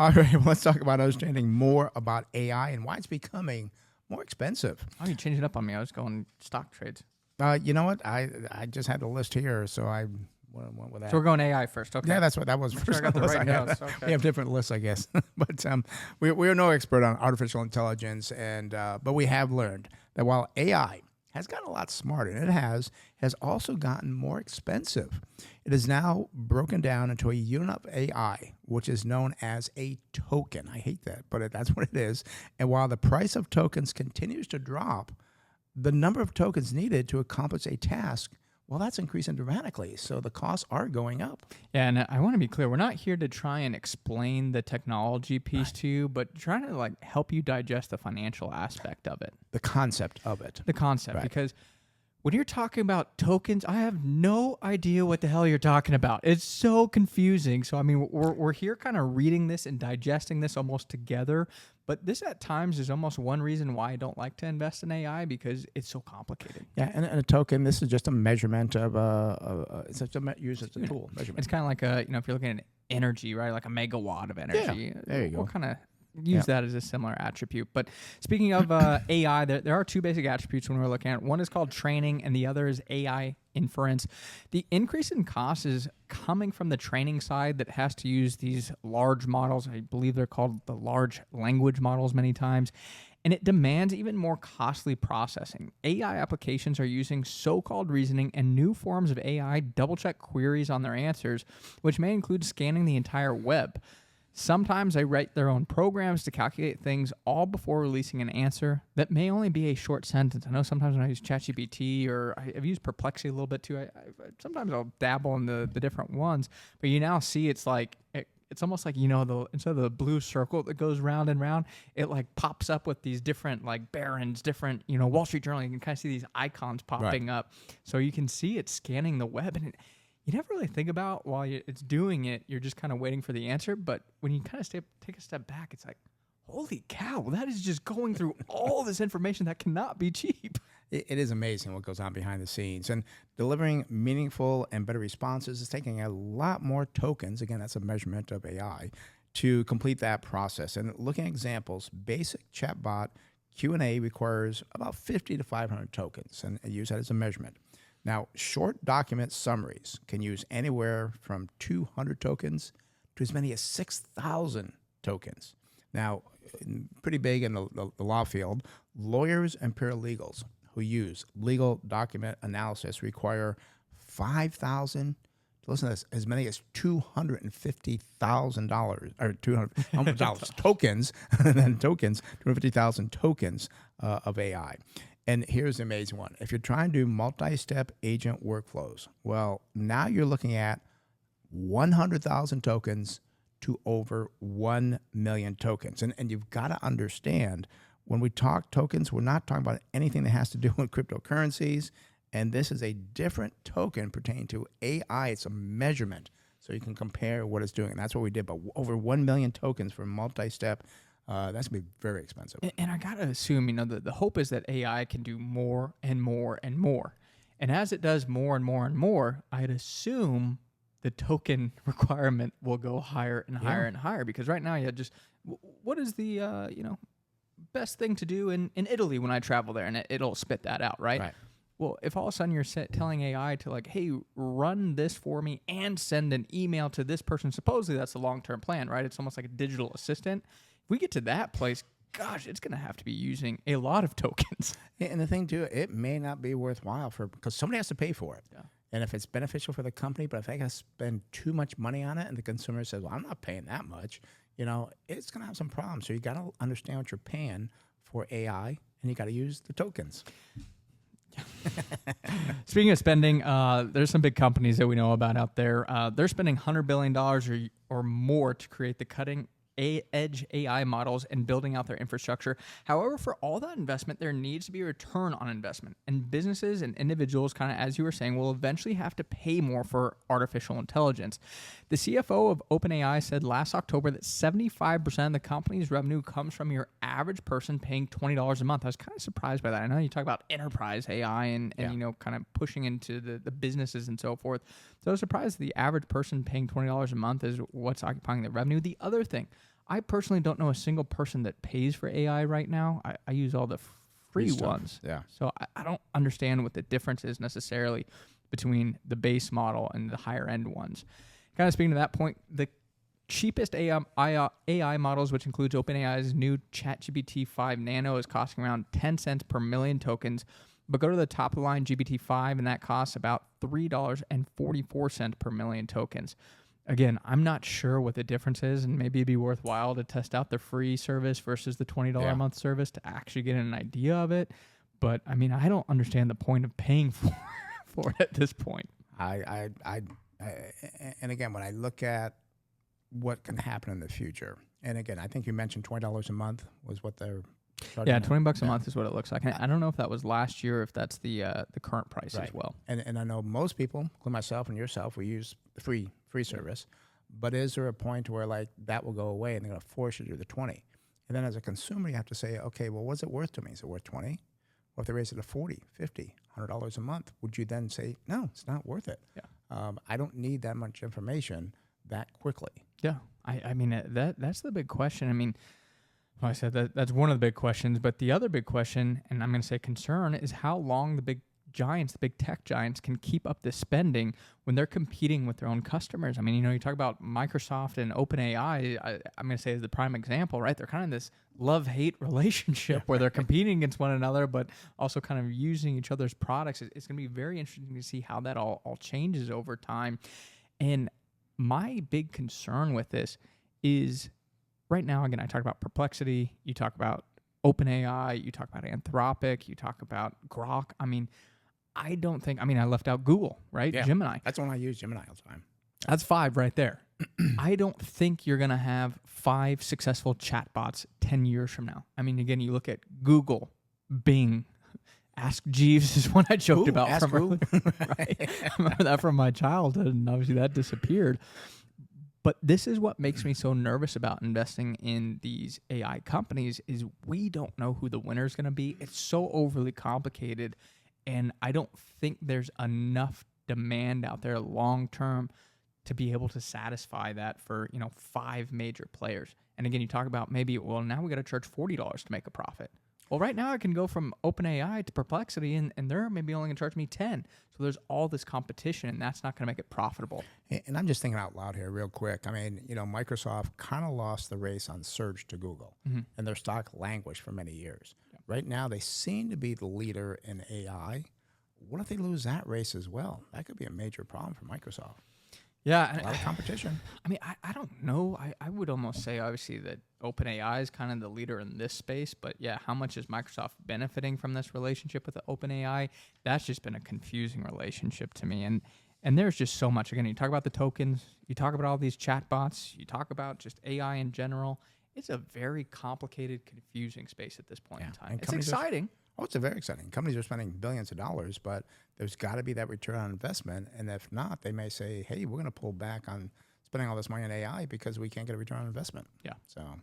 All right, well, let's talk about understanding more about AI and why it's becoming more expensive. Oh, you changed it up on me. I was going stock trades. You know what? I just had the list here, so I went with that. So we're going AI first. Okay. Yeah, that's what that was. Make sure I got the right notes. Okay. We have different lists, I guess. But we're no expert on artificial intelligence, and but we have learned that while AI has gotten a lot smarter, and it has also gotten more expensive. It is now broken down into a unit of AI, which is known as a token. I hate that, but that's what it is. And while the price of tokens continues to drop, the number of tokens needed to accomplish a task, well, that's increasing dramatically. So the costs are going up. Yeah, and I want to be clear. We're not here to try and explain the technology piece to you, but trying to like help you digest the financial aspect of it. The concept of it. The concept, because when you're talking about tokens, I have no idea what the hell you're talking about. It's so confusing. So, I mean, we're here kind of reading this and digesting this almost together. But this at times is almost one reason why I don't like to invest in AI, because it's so complicated. Yeah, and a token, this is just a measurement of it's just used as a tool. Measurement. It's kind of like if you're looking at energy, right? Like a megawatt of energy. Yeah, there you go. We'll kind of use that as a similar attribute. But speaking of AI, there are two basic attributes when we're looking at it. One is called training, and the other is AI inference. The increase in cost is coming from the training side that has to use these large models. I believe they're called the large language models many times. And it demands even more costly processing. AI applications are using so-called reasoning and new forms of AI double-check queries on their answers, which may include scanning the entire web. Sometimes they write their own programs to calculate things all before releasing an answer that may only be a short sentence. I know sometimes when I use ChatGPT, or I've used Perplexity a little bit too, sometimes I'll dabble in the different ones, but you now see it's like, it's almost like, instead of the blue circle that goes round and round, it like pops up with these different like barons, different, Wall Street Journal, you can kind of see these icons popping up. So you can see it scanning the web, and you never really think about while it's doing it, you're just kind of waiting for the answer. But when you kind of take a step back, it's like, holy cow, that is just going through all this information that cannot be cheap. It is amazing what goes on behind the scenes. And delivering meaningful and better responses is taking a lot more tokens. Again, that's a measurement of AI to complete that process. And looking at examples, basic chatbot Q&A requires about 50 to 500 tokens, and I use that as a measurement. Now, short document summaries can use anywhere from 200 tokens to as many as 6,000 tokens. Now, pretty big in the law field, lawyers and paralegals who use legal document analysis require 5,000, listen to this, as many as $250,000 or $200 tokens, and then tokens, 250,000 tokens of AI. And here's the amazing one. If you're trying to do multi-step agent workflows, well, now you're looking at 100,000 tokens to over 1 million tokens. And you've got to understand, when we talk tokens, we're not talking about anything that has to do with cryptocurrencies. And this is a different token pertaining to AI. It's a measurement. So you can compare what it's doing. And that's what we did. But over 1 million tokens for multi-step, that's going to be very expensive. And I got to assume, the hope is that AI can do more and more and more. And as it does more and more and more, I'd assume the token requirement will go higher and higher and higher. Because right now, what is the, best thing to do in Italy when I travel there? And it'll spit that out, right? Well, if all of a sudden you're telling AI to like, hey, run this for me and send an email to this person, supposedly that's the long-term plan, right? It's almost like a digital assistant. If we get to that place, gosh, it's going to have to be using a lot of tokens. And the thing too, it may not be worthwhile because somebody has to pay for it. Yeah. And if it's beneficial for the company, but if they got to spend too much money on it and the consumer says, well, I'm not paying that much, it's going to have some problems. So you got to understand what you're paying for AI, and you got to use the tokens. Speaking of spending, there's some big companies that we know about out there. They're spending $100 billion or more to create the cutting edge AI models and building out their infrastructure. However, for all that investment, there needs to be a return on investment. And businesses and individuals, kind of as you were saying, will eventually have to pay more for artificial intelligence. The CFO of OpenAI said last October that 75% of the company's revenue comes from your average person paying $20 a month. I was kind of surprised by that. I know you talk about enterprise AI and kind of pushing into the businesses and so forth. So I was surprised the average person paying $20 a month is what's occupying the revenue. The other thing, I personally don't know a single person that pays for AI right now. I use all the free stuff. ones. Yeah. So I don't understand what the difference is necessarily between the base model and the higher end ones. Kind of speaking to that point, the cheapest AI models, which includes OpenAI's new ChatGPT 5 Nano, is costing around 10 cents per million tokens. But go to the top of the line GPT-5, and that costs about $3.44 per million tokens. Again, I'm not sure what the difference is, and maybe it'd be worthwhile to test out the free service versus the $20 a month service to actually get an idea of it. But I mean, I don't understand the point of paying for it at this point. And again, when I look at what can happen in the future, and again, I think you mentioned $20 a month was what they're charging. Yeah, $20 a month is what it looks like. I don't know if that was last year, or if that's the current price as well. And I know most people, including myself and yourself, we use the free service. But is there a point where like that will go away and they're going to force you to do the 20? And then as a consumer, you have to say, okay, well, what's it worth to me? Is it worth 20? Or if they raise it to 40, 50, $100 a month, would you then say, no, it's not worth it? Yeah. I don't need that much information that quickly. Yeah. I mean, that's the big question. I mean, like I said, that's one of the big questions. But the other big question, and I'm going to say concern, is how long the big giants, the big tech giants, can keep up this spending when they're competing with their own customers. I mean, you talk about Microsoft and OpenAI, I'm going to say is the prime example, right? They're kind of in this love-hate relationship where they're competing against one another, but also kind of using each other's products. It's going to be very interesting to see how that all changes over time. And my big concern with this is right now, again, I talk about Perplexity, you talk about OpenAI, you talk about Anthropic, you talk about Grok. I mean, I left out Google, right? Yeah. Gemini. That's when I use Gemini all the time. That's 5 right there. I don't think you're going to have 5 successful chatbots 10 years from now. I mean, again, you look at Google, Bing, Ask Jeeves is one I joked about from earlier. Right? I remember that from my childhood, and obviously that disappeared. But this is what makes me so nervous about investing in these AI companies is we don't know who the winner is going to be. It's so overly complicated, and I don't think there's enough demand out there long term to be able to satisfy that for 5 major players. And again, you talk about maybe, well, now we got to charge $40 to make a profit. Well, right now I can go from OpenAI to Perplexity, and they're maybe only going to charge me 10. So there's all this competition, and that's not going to make it profitable. And I'm just thinking out loud here real quick. I mean, Microsoft kind of lost the race on search to Google, and their stock languished for many years. Yeah. Right now, they seem to be the leader in AI. What if they lose that race as well? That could be a major problem for Microsoft. Yeah. A lot of competition. I mean, I don't know. I would almost say, obviously, that OpenAI is kind of the leader in this space. But, yeah, how much is Microsoft benefiting from this relationship with the OpenAI? That's just been a confusing relationship to me. And there's just so much. Again, you talk about the tokens. You talk about all these chatbots. You talk about just AI in general. It's a very complicated, confusing space at this point in time. It's exciting. It's very exciting. Companies are spending billions of dollars, but there's got to be that return on investment. And if not, they may say, hey, we're going to pull back on spending all this money on AI because we can't get a return on investment. Yeah. So